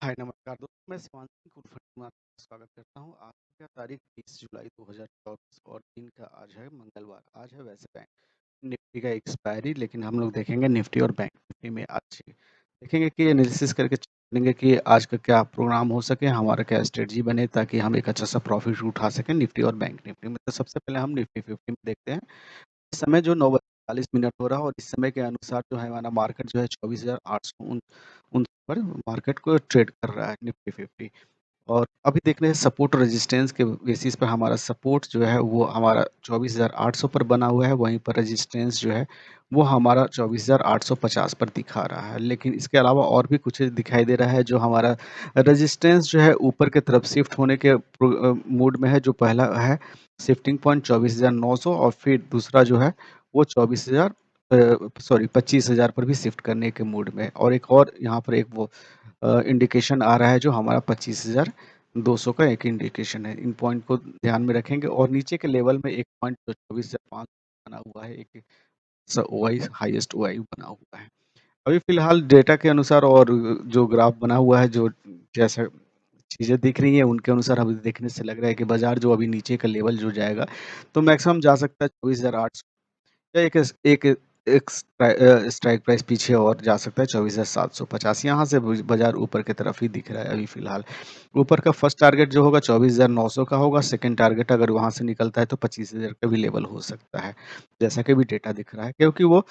हाय नमस्कार दोस्तों, मैं शिवांश सिंह कुलकर्णी आपका स्वागत करता हूँ। आज का तारीख 20 जुलाई 2024 और दिन का आज है मंगलवार। आज है वैसे बैंक निफ्टी का एक्सपायरी, लेकिन हम लोग देखेंगे निफ्टी और बैंक निफ्टी में आज देखेंगे कि एनालिसिस करके चलेंगे कि आज का क्या प्रोग्राम हो सके, हमारा क्या स्ट्रेटजी बने ताकि हम एक अच्छा सा प्रॉफिट उठा सकें निफ्टी और बैंक निफ्टी में। तो सबसे पहले हम निफ्टी 50 में देखते हैं। इस समय जो 9:40 हो रहा है और इस समय के अनुसार जो है हमारा मार्केट जो है 24,800 उन पर मार्केट को ट्रेड कर रहा है निफ्टी 50। और अभी देख रहे हैं सपोर्ट और रेजिस्टेंस के बेसिस पर हमारा सपोर्ट जो है वो हमारा 24,800 पर बना हुआ है, वहीं पर रेजिस्टेंस जो है वो हमारा 24,850 पर दिखा रहा है। लेकिन इसके अलावा और भी कुछ दिखाई दे रहा है। जो हमारा रेजिस्टेंस जो है ऊपर की तरफ शिफ्ट होने के मूड में है। जो पहला है शिफ्टिंग पॉइंट 24,900 और फिर दूसरा जो है वो 25,000 पर भी शिफ्ट करने के मूड में। और एक और यहाँ पर एक वो इंडिकेशन आ रहा है जो हमारा 25,200 का एक इंडिकेशन है। इन पॉइंट को ध्यान में रखेंगे और नीचे के लेवल में एक पॉइंट जो 24,500 बना हुआ है, एक ओआई हाईएस्ट ओआई बना हुआ है। अभी फिलहाल डेटा के अनुसार और जो ग्राफ बना हुआ है, जो जैसा चीज़ें दिख रही हैं उनके अनुसार अभी देखने से लग रहा है कि बाजार जो अभी नीचे का लेवल जो जाएगा तो मैक्सिमम जा सकता है 24,800 या एक स्ट्राइक प्राइस पीछे और जा सकता है 24,750। यहाँ से बाजार ऊपर की तरफ ही दिख रहा है अभी फिलहाल। ऊपर का फर्स्ट टारगेट जो होगा 24,900 का होगा। सेकंड टारगेट अगर वहाँ से निकलता है तो 25,000 का भी लेवल हो सकता है, जैसा कि भी डेटा दिख रहा है, क्योंकि वो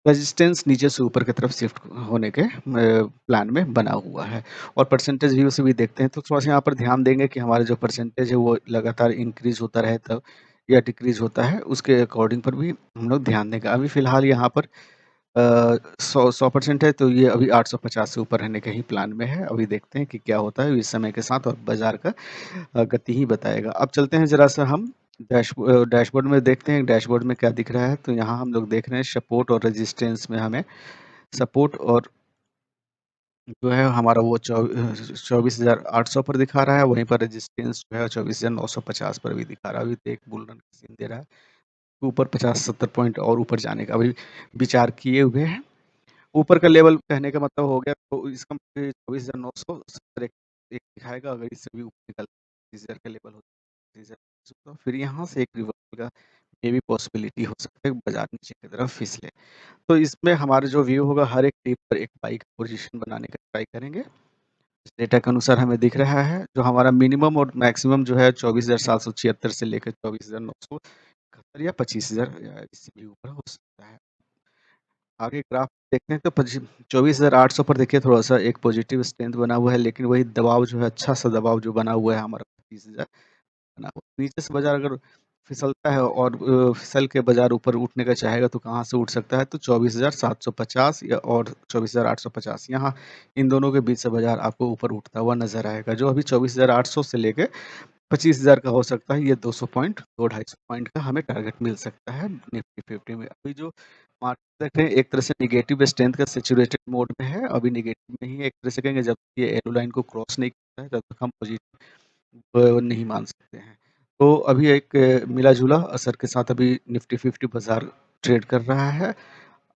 रेजिस्टेंस नीचे से ऊपर की तरफ शिफ्ट होने के प्लान में बना हुआ है। और परसेंटेज व्यू से भी देखते हैं तो थोड़ा-सा यहाँ पर ध्यान देंगे कि हमारा जो परसेंटेज है वो लगातार इंक्रीज़ होता रहे तब या डिक्रीज़ होता है, उसके अकॉर्डिंग पर भी हम लोग ध्यान देंगे। अभी फ़िलहाल यहाँ पर 100% है तो ये अभी 850 से ऊपर रहने के ही प्लान में है। अभी देखते हैं कि क्या होता है इस समय के साथ और बाज़ार का गति ही बताएगा। अब चलते हैं ज़रा-सा हम डैशबोर्ड में देखते हैं, डैशबोर्ड में क्या दिख रहा है। तो यहाँ हम लोग देख रहे हैं सपोर्ट और रेजिस्टेंस में हमें सपोर्ट और जो है हमारा वो 24,800 पर दिखा रहा है, वहीं पर रेजिस्टेंस जो है 24,950 पर भी दिखा रहा है। अभी तो एक बुल रन का सीन दे रहा है, ऊपर 50-70 पॉइंट और ऊपर जाने का अभी विचार किए हुए हैं। ऊपर का लेवल कहने का मतलब हो गया तो इसका 24,970 एक दिखाएगा। अगर इससे भी ऊपर निकल 30,000 का लेवल हो 30,000 तो फिर यहाँ से एक रिवर्सल का ये भी पॉसिबिलिटी हो सकता है, बाजार नीचे की तरफ फिसले। तो इसमें हमारा जो व्यू होगा हर एक टिप पर एक बाई का पोजीशन बनाने का ट्राई करेंगे। इस डेटा के अनुसार हमें दिख रहा है जो हमारा मिनिमम और मैक्सिमम जो है 24,776 से लेकर 24,971 या 25,000 या इससे भी ऊपर हो सकता है। आगे ग्राफ देखते हैं तो 24,800 पर देखिए थोड़ा-सा एक पॉजिटिव स्ट्रेंथ बना हुआ है, लेकिन वही दबाव जो है अच्छा-सा दबाव जो बना हुआ है हमारा 25,000 बना हुआ। नीचे से बाज़ार अगर फिसलता है और फिसल के बाज़ार ऊपर उठने का चाहेगा तो कहाँ से उठ सकता है? तो 24,750 या और 24,850 यहाँ इन दोनों के बीच से बाज़ार आपको ऊपर उठता हुआ नज़र आएगा। जो अभी 24,800 से लेके 25,000 का हो सकता है। ये 200 पॉइंट 2-250 पॉइंट का हमें टारगेट मिल सकता है निफ्टी 50 में। अभी जो मार्केट देख रहे हैं एक तरह से नेगेटिव स्ट्रेंथ का सैचुरेटेड मोड में है, अभी नेगेटिव में ही है एक तरह से कहेंगे। जब तक ये येलो लाइन को क्रॉस नहीं करता है तब तक हम पॉजिटिव नहीं मान सकते हैं। तो अभी एक मिला-जुला असर के साथ अभी निफ्टी 50 बाज़ार ट्रेड कर रहा है।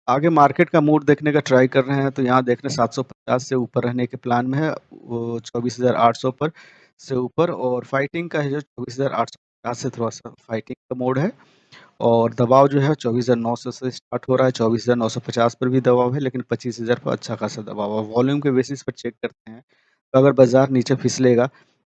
आगे मार्केट का मूड देखने का ट्राई कर रहे हैं तो यहाँ देख रहे हैं 750 से ऊपर रहने के प्लान में है, वो 24,800 पर से ऊपर। और फाइटिंग का है जो 24,850 से थोड़ा-सा फाइटिंग का मोड है। और दबाव जो है 24,900 से स्टार्ट हो रहा है, 24,950 पर भी दबाव है, लेकिन 25,000 पर अच्छा खासा दबाव है। वॉल्यूम के बेसिस पर चेक करते हैं, तो अगर बाज़ार नीचे फिसलेगा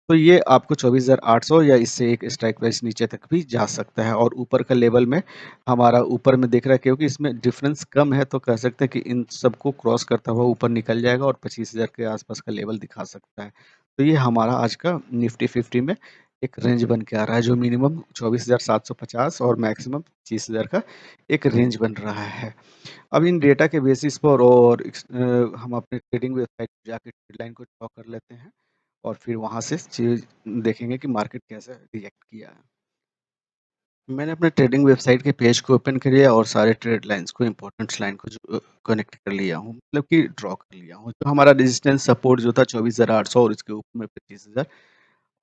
तो ये आपको 24,800 या इससे एक स्ट्राइक प्राइस नीचे तक भी जा सकता है। और ऊपर का लेवल में हमारा ऊपर में दिख रहा है, क्योंकि इसमें डिफरेंस कम है तो कह सकते हैं कि इन सबको क्रॉस करता हुआ ऊपर निकल जाएगा और 25,000 के आसपास का लेवल दिखा सकता है। तो ये हमारा आज का निफ्टी 50 में एक रेंज बन के आ रहा है, जो मिनिमम 24,750 और मैक्सिमम 25,000 का एक रेंज बन रहा है। अब इन डेटा के बेसिस पर और हम अपने ट्रेडिंग वेबसाइट पे जाके ट्रेड लाइन को ड्रॉ कर लेते हैं और फिर वहाँ से चीज़ देखेंगे कि मार्केट कैसा रिएक्ट किया है। मैंने अपने ट्रेडिंग वेबसाइट के पेज को ओपन कर लिया और सारे ट्रेड लाइन्स को इम्पोर्टेंट्स लाइन को जो कनेक्ट कर लिया हूँ, मतलब कि ड्रॉ कर लिया हूँ। तो हमारा रेजिस्टेंस सपोर्ट जो था 24,800 और इसके ऊपर में 25,000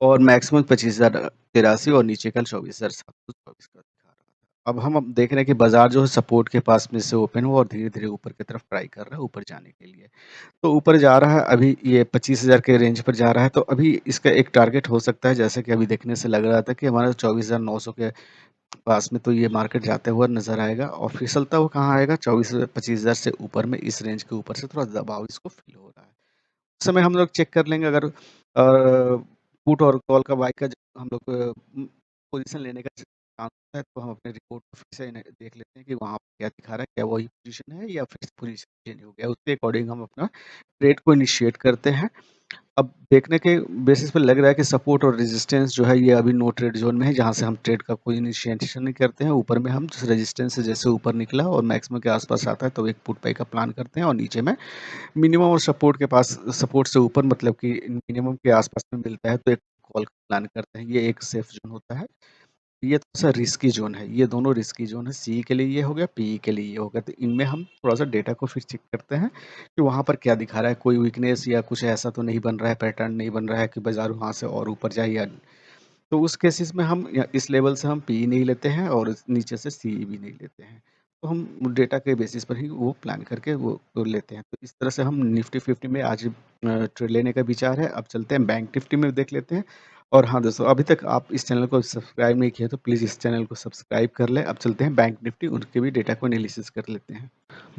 और मैक्सिमम 25,083 और नीचे का 24,724 का दिखा रहा था। अब हम देख रहे हैं कि बाज़ार जो है सपोर्ट के पास में से ओपन हुआ और धीरे-धीरे ऊपर की तरफ ट्राई कर रहा है ऊपर जाने के लिए। तो ऊपर जा रहा है, अभी ये 25,000 के रेंज पर जा रहा है, तो अभी इसका एक टारगेट हो सकता है, जैसे कि अभी देखने से लग रहा था कि हमारा 24,900 के पास में तो ये मार्केट जाते हुआ नज़र आएगा और फिसलता हुआ कहाँ आएगा, 24-25,000 से ऊपर में, इस रेंज के ऊपर से थोड़ा दबाव इसको फ़ील हो रहा है। उस समय हम लोग चेक कर लेंगे, अगर पुट और कॉल का बाय का जब हम लोग पोज़ीशन लेने का चांस है, तो हम अपने रिपोर्ट को फिर से देख लेते हैं कि वहाँ पे क्या दिखा रहा है, क्या वही पोज़ीशन है या फिर पोज़ीशन चेंज हो गया है। उसके अकॉर्डिंग हम अपना ट्रेड को इनिशिएट करते हैं। अब देखने के बेसिस पे लग रहा है कि सपोर्ट और रेजिस्टेंस जो है ये अभी नो ट्रेड ज़ोन में है, जहाँ से हम ट्रेड का कोई इनिशिएशन नहीं करते हैं। ऊपर में हम जिस रेजिस्टेंस से जैसे ऊपर निकला और मैक्सिमम के आस-पास आता है, तो एक पुट बाय का प्लान करते हैं और नीचे में मिनिमम और सपोर्ट के पास, सपोर्ट से ऊपर मतलब कि मिनिमम के आस-पास में मिलता है, तो एक कॉल का प्लान करते हैं। ये एक सेफ ज़ोन होता है। ये थोड़ा-सा रिस्की ज़ोन है, ये दोनों रिस्की ज़ोन है, सीई के लिए ये हो गया, पीई के लिए ये हो गया। तो इनमें हम थोड़ा-सा डेटा को फिर चेक करते हैं कि वहाँ पर क्या दिखा रहा है, कोई वीकनेस या कुछ ऐसा तो नहीं बन रहा है, पैटर्न नहीं बन रहा है कि बाज़ार वहाँ से और ऊपर जाए या, तो उस केसेस में हम या इस लेवल से हम पीई नहीं लेते हैं और नीचे से सीई भी नहीं लेते हैं। तो हम डेटा के बेसिस पर ही वो प्लान करके वो लेते हैं। तो इस तरह से हम निफ्टी 50 में आज ट्रेड लेने का विचार है। अब चलते हैं बैंक निफ्टी में देख लेते हैं। और हाँ दोस्तों, अभी तक आप इस चैनल को सब्सक्राइब नहीं किया तो प्लीज़ इस चैनल को सब्सक्राइब कर लें। अब चलते हैं बैंक निफ्टी, उनके भी डेटा को एनालिसिस कर लेते हैं।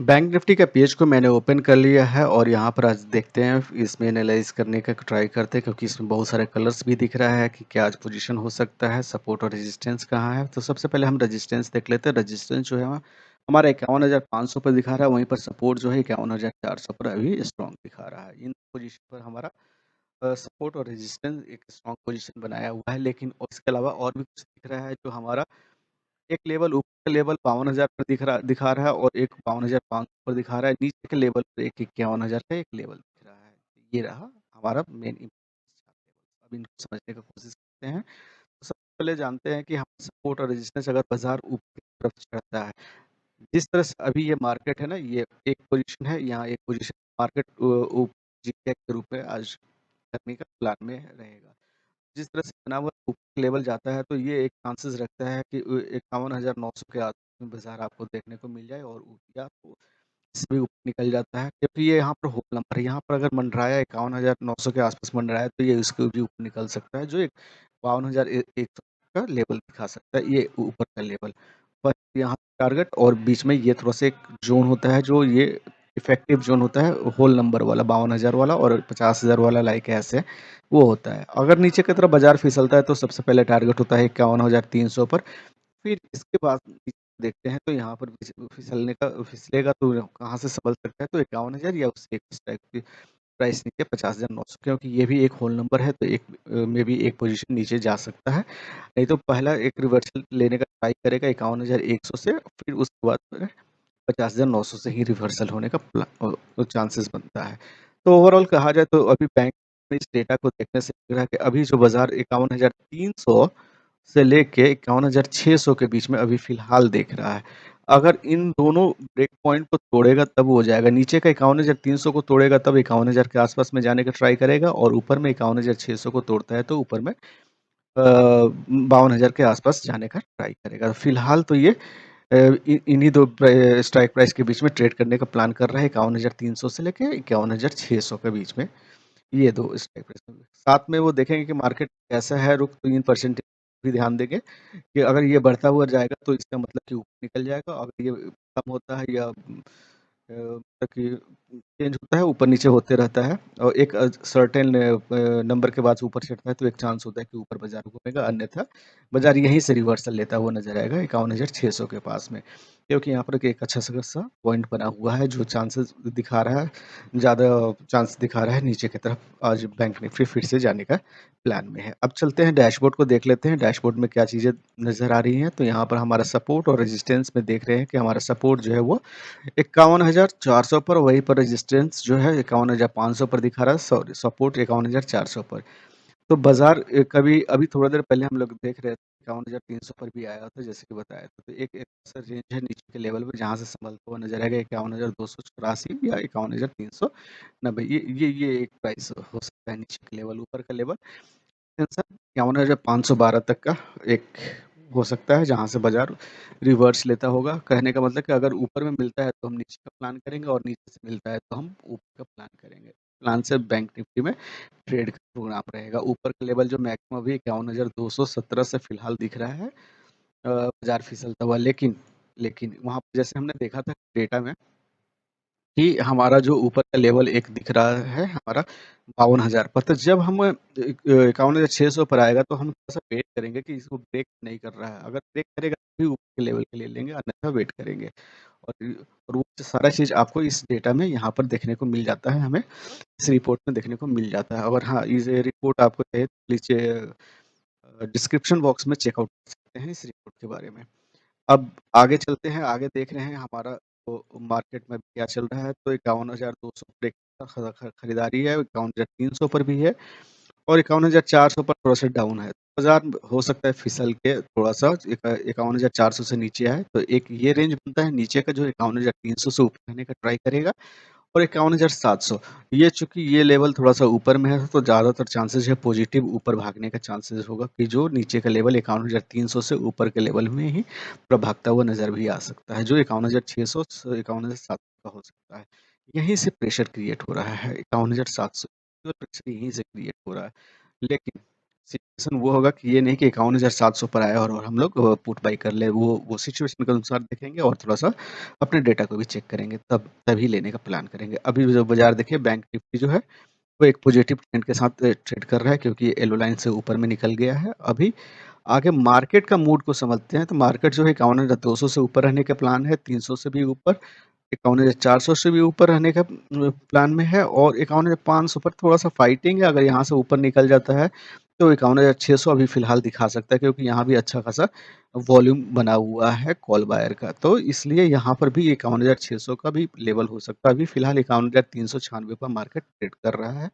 बैंक निफ्टी का पेज को मैंने ओपन कर लिया है और यहाँ पर आज देखते हैं, इसमें एनालाइज़ करने का ट्राई करते हैं, क्योंकि इसमें बहुत सारे कलर्स भी दिख रहा है कि क्या आज पोजीशन हो सकता है, सपोर्ट और रेजिस्टेंस कहाँ है। तो सबसे पहले हम रेजिस्टेंस देख लेते हैं। रेजिस्टेंस जो है हमारा 51,500 पर दिखा रहा है, वहीं पर सपोर्ट जो है 51,400 पर अभी स्ट्रॉन्ग दिखा रहा है। इन पोजीशन पर हमारा सपोर्ट और रेजिस्टेंस एक स्ट्रॉन्ग पोजीशन बनाया हुआ है, लेकिन इसके अलावा और भी कुछ दिख रहा है जो हमारा एक लेवल, ऊपर का लेवल 52,000 पर दिखा रहा है और एक 52,500 पर दिखा रहा है। नीचे के लेवल पे एक 51,000 का एक लेवल दिख रहा है। ये रहा हमारा मेन अब इनको समझने का कोशिश करते हैं। तो सबसे पहले जानते हैं कि हम सपोर्ट और रेजिस्टेंस, अगर बाज़ार ऊपर की तरफ चढ़ता है, जिस तरह से अभी ये मार्केट है ना, ये एक पोज़ीशन है, यहाँ एक पोज़ीशन मार्केट ज़िगज़ैग के रूप में आज करने का प्लान में रहेगा। जिस तरह से बना हुआ ऊपर लेवल जाता है, तो ये एक चांसेस रखता है कि 51,900 के आसपास में बाज़ार आपको देखने को मिल जाए और या तो इससे भी ऊपर निकल जाता है, क्योंकि ये यहाँ पर होल नंबर है। यहाँ पर अगर मंडराया 51,900 के आसपास मंडराया, तो ये इसके भी ऊपर निकल सकता है, जो एक 52,100 का लेवल दिखा सकता है, ये ऊपर का लेवल। पर यहाँ टारगेट और बीच में ये थोड़ा-सा एक ज़ोन होता है, जो ये इफ़ेक्टिव ज़ोन होता है, होल नंबर वाला 52,000 वाला और 50,000 वाला, लाइक ऐसे वो होता है। अगर नीचे की तरफ बाज़ार फिसलता है, तो सबसे पहले टारगेट होता है 51,300 पर। फिर इसके बाद देखते हैं, तो यहाँ पर फिसलेगा तो कहाँ से संभल सकता है, तो 51,000 या उससे एक उस टाइप की प्राइस नीचे 50,900, क्योंकि ये भी एक होल नंबर है, तो एक में भी एक पोजीशन नीचे जा सकता है। नहीं तो पहला एक रिवर्सल लेने का ट्राई करेगा 51,100 से, फिर उसके बाद 50,900 से ही रिवर्सल होने का चांसेस बनता है। तो ओवरऑल कहा जाए, तो अभी बैंक में इस डेटा को देखने से लग रहा है कि अभी जो बाज़ार 51,300 से लेके 51,600 के बीच में अभी फ़िलहाल देख रहा है। अगर इन दोनों ब्रेक पॉइंट को तोड़ेगा तब वो जाएगा। नीचे का 51,300 को तोड़ेगा तब 51,000 के आस-पास में जाने का ट्राई करेगा और ऊपर में 51,600 को तोड़ता है तो ऊपर में 52,000 के आस-पास जाने का ट्राई करेगा। फ़िलहाल तो ये इन्हीं 2 स्ट्राइक प्राइस के बीच में ट्रेड करने का प्लान कर रहा है, 51,300 से लेके 51,600 के बीच में। ये 2 स्ट्राइक प्राइस होंगे। साथ में वो देखेंगे कि मार्केट कैसा है, रुख, तो इन परसेंटेज भी ध्यान देंगे कि अगर ये बढ़ता हुआ जाएगा तो इसका मतलब कि ऊपर निकल जाएगा, अगर ये कम होता है या मतलब कि चेंज होता है, ऊपर-नीचे होते रहता है और एक सर्टेन नंबर के बाद से ऊपर चढ़ता है, तो एक चांस होता है कि ऊपर बाज़ार घूमेगा, अन्यथा बाज़ार यहीं से रिवर्सल लेता हुआ नज़र आएगा 51,600 के पास में। क्योंकि यहाँ पर एक अच्छा सा पॉइंट बना हुआ है, जो चांसेस दिखा रहा है, ज़्यादा चांस दिखा रहा है नीचे की तरफ आज बैंक निफ्टी फिर से जाने का प्लान में है। अब चलते हैं डैशबोर्ड को देख लेते हैं, डैशबोर्ड में क्या चीज़ें नज़र आ रही हैं। तो यहाँ पर हमारा सपोर्ट और रेजिस्टेंस में देख रहे हैं कि हमारा सपोर्ट जो है वो 51,400 पर, वहीं पर रेजिस्टेंस जो है 51,500 पर दिखा रहा है, सॉरी सपोर्ट 51,400 पर। तो बाज़ार कभी अभी थोड़ा देर पहले हम लोग देख रहे थे 51,300 पर भी आया था, जैसे कि बताया था। तो एक ऐसा रेंज है नीचे के लेवल पे जहाँ से संभलता हुआ नज़र आएगा 51,284 या 51,390, ये एक प्राइस हो सकता है नीचे के लेवल, ऊपर का लेवल 51,512 तक का एक हो सकता है जहाँ से बाज़ार रिवर्स लेता होगा। कहने का मतलब कि अगर ऊपर में मिलता है तो हम नीचे का प्लान करेंगे और नीचे से मिलता है तो हम ऊपर का प्लान करेंगे। प्लान से बैंक निफ्टी में ट्रेड का प्रोग्राम रहेगा। ऊपर का लेवल जो मैक्सिमम अभी 51,217 से फिलहाल दिख रहा है बाज़ार फिसलता हुआ। लेकिन वहाँ पे जैसे हमने देखा था डेटा में कि हमारा जो ऊपर का लेवल एक दिख रहा है हमारा 52,000 पर, तो जब हम 51,600 पर आएगा तो हम थोड़ा-सा वेट करेंगे कि इसको ब्रेक नहीं कर रहा है। अगर ब्रेक करेगा तभी ऊपर के लेवल के लिए लेंगे, अन्यथा वेट करेंगे। और वो सारा चीज़ आपको इस डेटा में यहाँ पर देखने को मिल जाता है हमें, इस रिपोर्ट में देखने को मिल जाता है। और हाँ, ये रिपोर्ट आपको चाहिए तो नीचे डिस्क्रिप्शन बॉक्स में चेकआउट कर सकते हैं इस रिपोर्ट के बारे में। अब आगे चलते हैं, आगे देख रहे हैं हमारा तो मार्केट में क्या चल रहा है। तो 51,200 पर एक खरीदारी है, 51,300 पर भी है और 51,400 पर थोड़ा-सा डाउन है। बाज़ार हो सकता है फिसल के थोड़ा-सा 51,400 से नीचे आए, तो एक ये रेंज बनता है नीचे का जो 51,300 से ऊपर रहने का ट्राई करेगा और 51,700 ये चूँकि ये लेवल थोड़ा-सा ऊपर में है तो ज़्यादातर चांसेज़ है पॉजिटिव ऊपर भागने का चांसेज़ होगा कि जो नीचे का लेवल 51,300 से ऊपर के लेवल में ही पूरा भागता हुआ नज़र भी आ सकता है, जो 51,600 से 51,700 का हो सकता है। यहीं से प्रेशर क्रिएट हो रहा है 51,700 प्रेशर यहीं से क्रिएट हो रहा है। लेकिन सिचुएशन वो होगा कि ये नहीं कि 51,700 पर आया और हम लोग पुट बाय कर लें, वो सिचुएशन के अनुसार देखेंगे और थोड़ा-सा अपने डेटा को भी चेक करेंगे तभी लेने का प्लान करेंगे। अभी जो बाज़ार देखिए बैंक निफ्टी जो है, वो एक पॉजिटिव ट्रेंड के साथ ट्रेड कर रहा है क्योंकि येलो लाइन से ऊपर में निकल गया है। अभी आगे मार्केट का मूड को समझते हैं, तो मार्केट जो है 51,200 से ऊपर रहने का प्लान है, 300 से भी ऊपर, 51,400 से भी ऊपर रहने का प्लान में है और 51,500 पर थोड़ा-सा फाइटिंग है। अगर यहाँ से ऊपर निकल जाता है, तो 51,600 अभी फ़िलहाल दिखा सकता है क्योंकि यहाँ भी अच्छा खासा वॉल्यूम बना हुआ है कॉल बायर का। तो इसलिए यहाँ पर भी 51,600 का भी लेवल हो सकता है। अभी फ़िलहाल 51,396 पर मार्केट ट्रेड कर रहा है।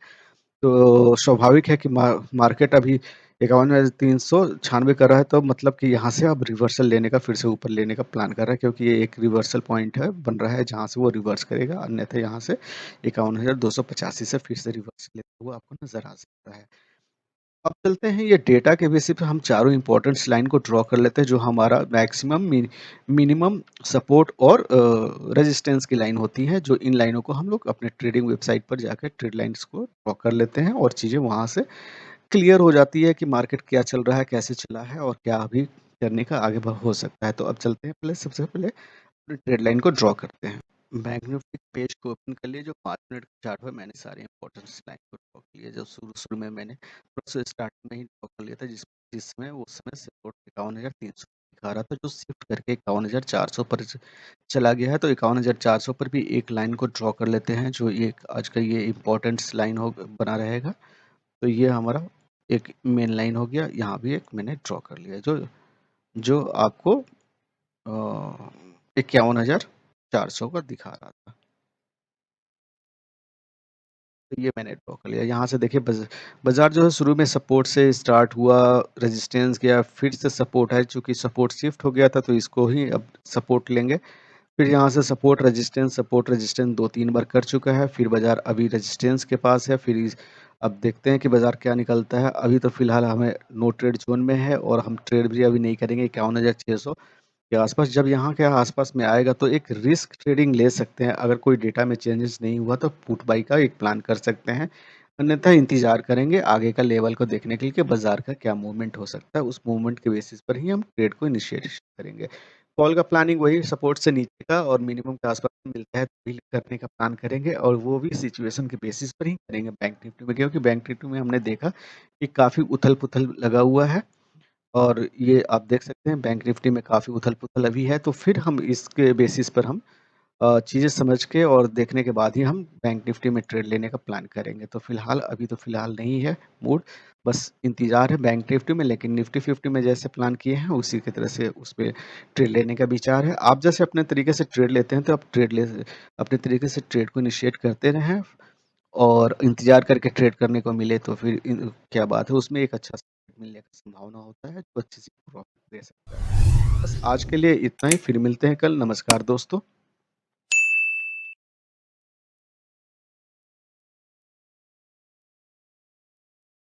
तो स्वाभाविक है कि मार्केट अभी 51,396 कर रहा है, तो मतलब कि यहाँ से अब रिवर्सल लेने का, फिर से ऊपर लेने का प्लान कर रहा है क्योंकि ये एक रिवर्सल पॉइंट है, बन रहा है जहाँ से वो रिवर्स करेगा, अन्यथा यहाँ से 51,285 से फिर से रिवर्स लेता हुआ आपको नज़र आ सकता है। अब चलते हैं ये डेटा के बेसिस पे हम चारों इम्पोर्टेंट्स लाइन को ड्रॉ कर लेते हैं जो हमारा मैक्सिमम मिनिमम सपोर्ट और रेजिस्टेंस की लाइन होती है, जो इन लाइनों को हम लोग अपने ट्रेडिंग वेबसाइट पर जाकर ट्रेड लाइन्स को ड्रॉ कर लेते हैं और चीज़ें वहाँ से क्लियर हो जाती है कि मार्केट क्या चल रहा है, कैसे चला है और क्या अभी करने का आगे हो सकता है। तो अब चलते हैं, पहले सबसे पहले अपनी ट्रेड लाइन को ड्रॉ करते हैं। बैंक निफ्टी पेज को ओपन कर लिए, जो 5 मिनट का चार्ट है, मैंने सारे इंपॉर्टेंट लाइन को ड्रॉ कर लिया। जो शुरू में मैंने प्रोसेस स्टार्ट में ही ड्रॉ कर लिया था, जिसमें उस समय सपोर्ट 51,300 दिखा रहा था, जो शिफ्ट करके 51,400 पर चला गया है। तो 51,400 पर भी एक लाइन को ड्रॉ कर लेते हैं, जो ये आज का ये इम्पोर्टेंट्स लाइन हो बना रहेगा। तो ये हमारा एक मेन लाइन हो गया, यहाँ भी एक मैंने ड्रॉ कर लिया, जो जो आपको 51,400 का दिखा रहा था। तो ये मैंने ड्रॉ कर लिया। यहाँ से देखिए बाज़ार जो है शुरू में सपोर्ट से स्टार्ट हुआ, रेजिस्टेंस गया, फिर से सपोर्ट है, चूँकि सपोर्ट शिफ्ट हो गया था तो इसको ही अब सपोर्ट लेंगे। फिर यहाँ से सपोर्ट रेजिस्टेंस 2-3 बार कर चुका है, फिर बाज़ार अभी रेजिस्टेंस के पास है, फिर अब देखते हैं कि बाज़ार क्या निकलता है। अभी तो फिलहाल हमें नो ट्रेड ज़ोन में है और हम ट्रेड भी अभी नहीं करेंगे 51,600 के आसपास। जब यहाँ के आसपास में आएगा तो एक रिस्क ट्रेडिंग ले सकते हैं। अगर कोई डेटा में चेंजेस नहीं हुआ तो पुट बाई का एक प्लान कर सकते हैं, अन्यथा इंतजार करेंगे आगे का लेवल को देखने के लिए कि बाजार का क्या मूवमेंट हो सकता है। उस मूवमेंट के बेसिस पर ही हम ट्रेड को इनिशिएट करेंगे। कॉल का प्लानिंग वही सपोर्ट से नीचे का और मिनिमम के आसपास मिलता है तभी करने का प्लान करेंगे और वो भी सिचुएशन के बेसिस पर ही करेंगे बैंक निफ्टी में, क्योंकि बैंक निफ्टी में हमने देखा कि काफ़ी उथल-पुथल लगा हुआ है और ये आप देख सकते हैं बैंक निफ्टी में काफ़ी उथल-पुथल अभी है, तो फिर हम इसके बेसिस पर हम चीज़ें समझ के और देखने के बाद ही हम बैंक निफ्टी में ट्रेड लेने का प्लान करेंगे। तो फिलहाल अभी तो फिलहाल नहीं है मूड, बस इंतज़ार है बैंक निफ्टी में, लेकिन निफ्टी 50 में जैसे प्लान किए हैं उसी की तरह से उस पे ट्रेड लेने का विचार है। आप जैसे अपने तरीके से ट्रेड लेते हैं तो आप अपने तरीके से ट्रेड को इनिशिएट करते रहें और इंतज़ार करके ट्रेड करने को मिले तो फिर क्या बात है, उसमें एक अच्छा मिलने का संभावना होता है, जो अच्छी सी प्रॉफ़िट दे सकता है। बस आज के लिए इतना ही, फिर मिलते हैं कल। नमस्कार दोस्तों।